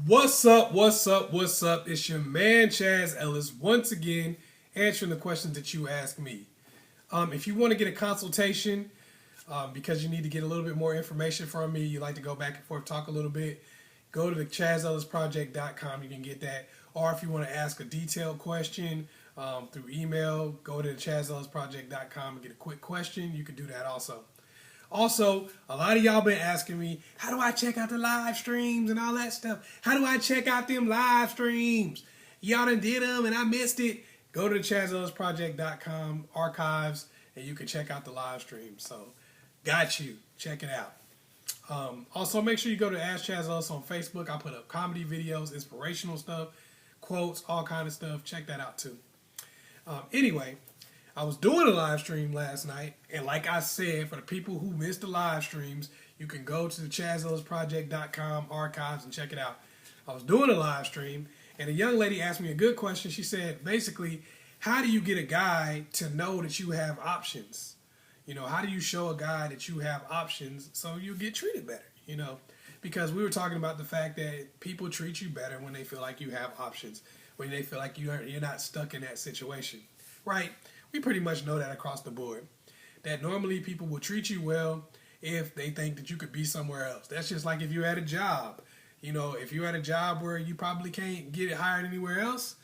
What's up? What's up? What's up? It's your man Chaz Ellis once again answering the questions that you ask me. If you want to get a consultation because you need to get a little bit more information from me, you like to go back and forth, talk a little bit, go to the askchazzellisproject.com. You can get that. Or if you want to ask a detailed question through email, go to the askchazzellisproject.com and get a quick question. You can do that also. Also, a lot of y'all been asking me, how do I check out the live streams and all that stuff? How do I check out them live streams? Y'all done did them and I missed it. Go to the askchazzellisproject.com archives and you can check out the live stream. So, got you. Check it out. Also, make sure you go to Ask Chaz Ellis on Facebook. I put up comedy videos, inspirational stuff, quotes, all kind of stuff. Check that out too. Anyway, I was doing a live stream last night, and like I said, for the people who missed the live streams, you can go to the askchazzellisproject.com archives and check it out. I was doing a live stream, and a young lady asked me a good question. She said, basically, how do you get a guy to know that you have options? You know, how do you show a guy that you have options so you get treated better? You know, because we were talking about the fact that people treat you better when they feel like you have options, when they feel like you're not stuck in that situation, right? We pretty much know that across the board. That normally people will treat you well if they think that you could be somewhere else. That's just like if you're at a job. You know, if you're at a job where you probably can't get hired anywhere else,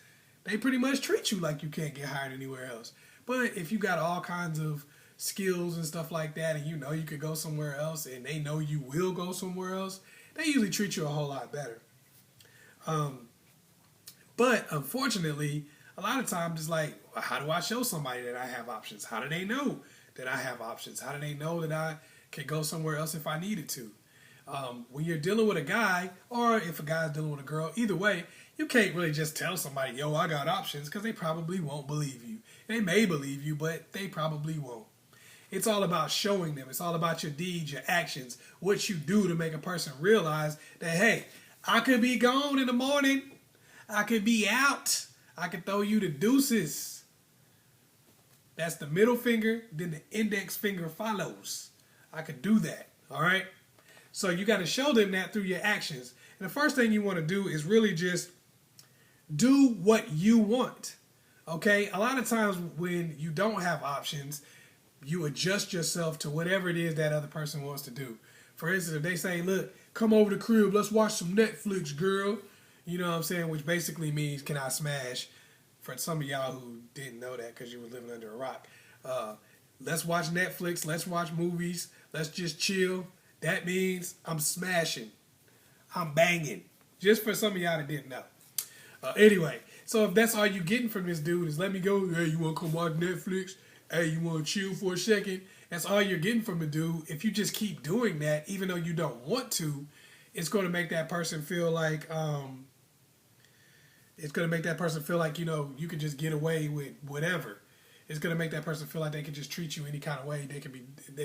they pretty much treat you like you can't get hired anywhere else. But if you got all kinds of skills and stuff like that and you know you could go somewhere else and they know you will go somewhere else, they usually treat you a whole lot better. But unfortunately, a lot of times it's like, how do I show somebody that I have options? How do they know that I have options? How do they know that I can go somewhere else if I needed to? When you're dealing with a guy, or if a guy's dealing with a girl, either way, you can't really just tell somebody, yo, I got options, because they probably won't believe you. They may believe you, but they probably won't. It's all about showing them. It's all about your deeds, your actions, what you do to make a person realize that, hey, I could be gone in the morning. I could be out. I can throw you the deuces. That's the middle finger, then the index finger follows. I could do that, all right? So you got to show them that through your actions. And the first thing you want to do is really just do what you want, okay? A lot of times when you don't have options, you adjust yourself to whatever it is that other person wants to do. For instance, if they say, look, come over to the crib, let's watch some Netflix, girl. You know what I'm saying? Which basically means, can I smash? For some of y'all who didn't know that because you were living under a rock. Let's watch Netflix. Let's watch movies. Let's just chill. That means I'm smashing. I'm banging. Just for some of y'all that didn't know. Anyway, so if that's all you getting from this dude is let me go. Hey, you want to come watch Netflix? Hey, you want to chill for a second? That's all you're getting from the dude. If you just keep doing that, even though you don't want to, it's going to make that person feel like... It's going to make that person feel like, you know, you can just get away with whatever. It's going to make that person feel like they can just treat you any kind of way. They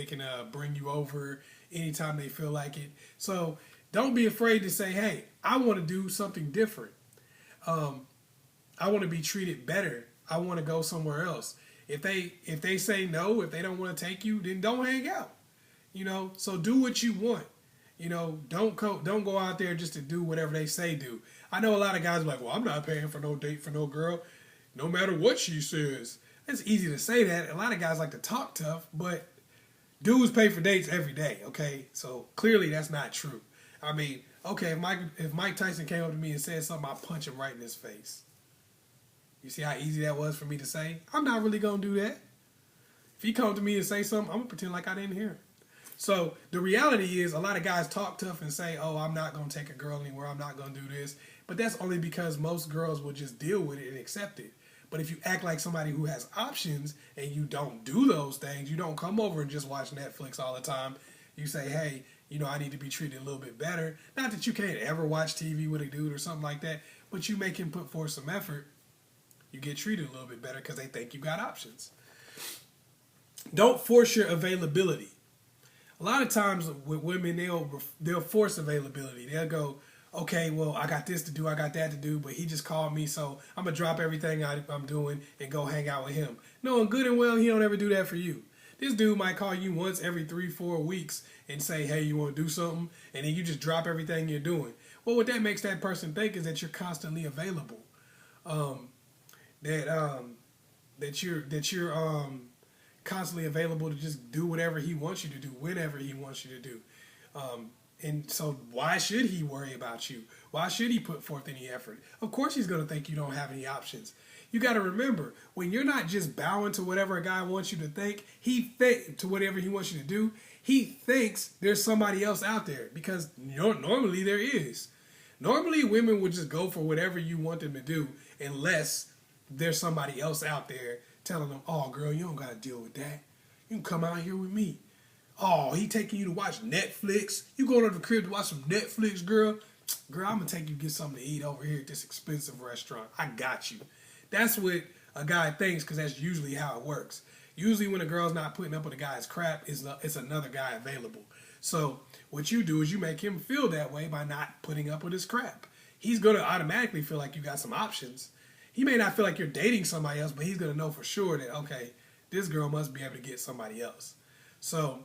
can bring you over anytime they feel like it. So don't be afraid to say, hey, I want to do something different. I want to be treated better. I want to go somewhere else. If they say no, if they don't want to take you, then don't hang out. You know, so do what you want. You know, don't go out there just to do whatever they say do. I know a lot of guys are like, well, I'm not paying for no date for no girl, no matter what she says. It's easy to say that. A lot of guys like to talk tough, but dudes pay for dates every day, okay? So clearly that's not true. I mean, okay, if Mike Tyson came up to me and said something, I'd punch him right in his face. You see how easy that was for me to say? I'm not really going to do that. If he come to me and say something, I'm going to pretend like I didn't hear him. So the reality is a lot of guys talk tough and say, oh, I'm not going to take a girl anywhere. I'm not going to do this. But that's only because most girls will just deal with it and accept it. But if you act like somebody who has options and you don't do those things, you don't come over and just watch Netflix all the time. You say, hey, you know, I need to be treated a little bit better. Not that you can't ever watch TV with a dude or something like that, but you make him put forth some effort. You get treated a little bit better because they think you got options. Don't force your availability. A lot of times with women, they'll force availability. They'll go, okay, well, I got this to do, I got that to do, but he just called me, so I'm going to drop everything I'm doing and go hang out with him. Knowing good and well he don't ever do that for you. This dude might call you once every 3-4 weeks and say, hey, you want to do something? And then you just drop everything you're doing. Well, what that makes that person think is that you're constantly available. That you're constantly available to just do whatever he wants you to do, whenever he wants you to do. And so why should he worry about you? Why should he put forth any effort? Of course he's going to think you don't have any options. You got to remember, when you're not just bowing to whatever a guy wants you to think, to whatever he wants you to do, he thinks there's somebody else out there, because normally there is. Normally women would just go for whatever you want them to do unless there's somebody else out there telling them, oh girl, you don't got to deal with that. You can come out here with me. Oh, he taking you to watch Netflix. You going to the crib to watch some Netflix, girl? Girl, I'm going to take you to get something to eat over here at this expensive restaurant. I got you. That's what a guy thinks, because that's usually how it works. Usually when a girl's not putting up with a guy's crap, it's another guy available. So what you do is you make him feel that way by not putting up with his crap. He's going to automatically feel like you got some options. He may not feel like you're dating somebody else, but he's going to know for sure that, okay, this girl must be able to get somebody else. So,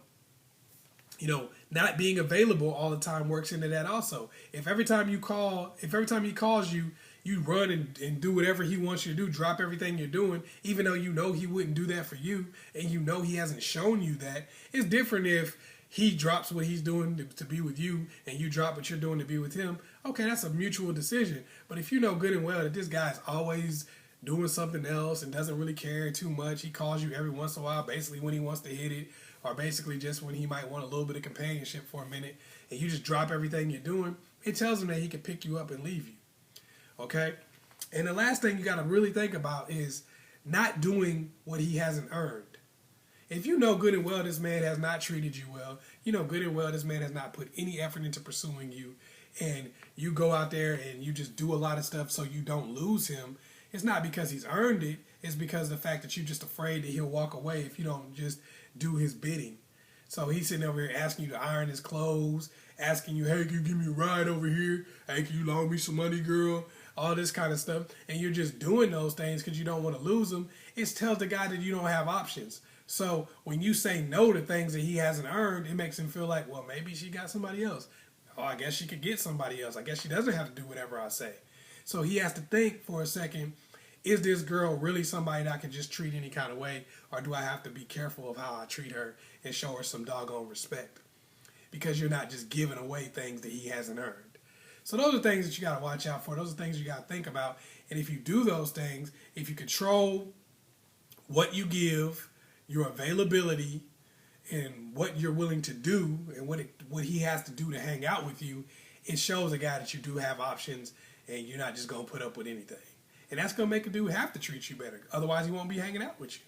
not being available all the time works into that also. If every time he calls you, you run and do whatever he wants you to do, drop everything you're doing, even though you know he wouldn't do that for you, and you know he hasn't shown you that. It's different if he drops what he's doing to be with you, and you drop what you're doing to be with him. Okay, that's a mutual decision. But if you know good and well that this guy's always doing something else and doesn't really care too much, he calls you every once in a while, basically when he wants to hit it, or basically just when he might want a little bit of companionship for a minute, and you just drop everything you're doing, it tells him that he can pick you up and leave you. Okay? And the last thing you got to really think about is not doing what he hasn't earned. If you know good and well this man has not treated you well, you know good and well this man has not put any effort into pursuing you, and you go out there and you just do a lot of stuff so you don't lose him, it's not because he's earned it, it's because of the fact that you're just afraid that he'll walk away if you don't just do his bidding. So he's sitting over here asking you to iron his clothes, asking you, hey, can you give me a ride over here? Hey, can you loan me some money, girl? All this kind of stuff. And you're just doing those things because you don't want to lose him. It tells the guy that you don't have options. So when you say no to things that he hasn't earned, it makes him feel like, well, maybe she got somebody else. Oh, I guess she could get somebody else. I guess she doesn't have to do whatever I say. So he has to think for a second, is this girl really somebody that I can just treat any kind of way, or do I have to be careful of how I treat her and show her some doggone respect? Because you're not just giving away things that he hasn't earned. So those are things that you got to watch out for. Those are things you got to think about. And if you do those things, if you control what you give, your availability, and what you're willing to do, and what he has to do to hang out with you, it shows a guy that you do have options, and you're not just going to put up with anything. And that's going to make a dude have to treat you better. Otherwise, he won't be hanging out with you.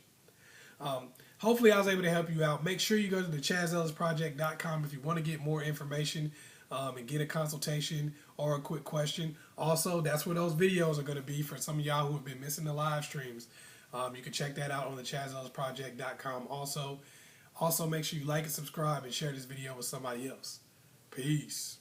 Hopefully, I was able to help you out. Make sure you go to the askchazzellisproject.com if you want to get more information and get a consultation or a quick question. Also, that's where those videos are going to be for some of y'all who have been missing the live streams. You can check that out on the askchazzellisproject.com also. Also, make sure you like and subscribe and share this video with somebody else. Peace.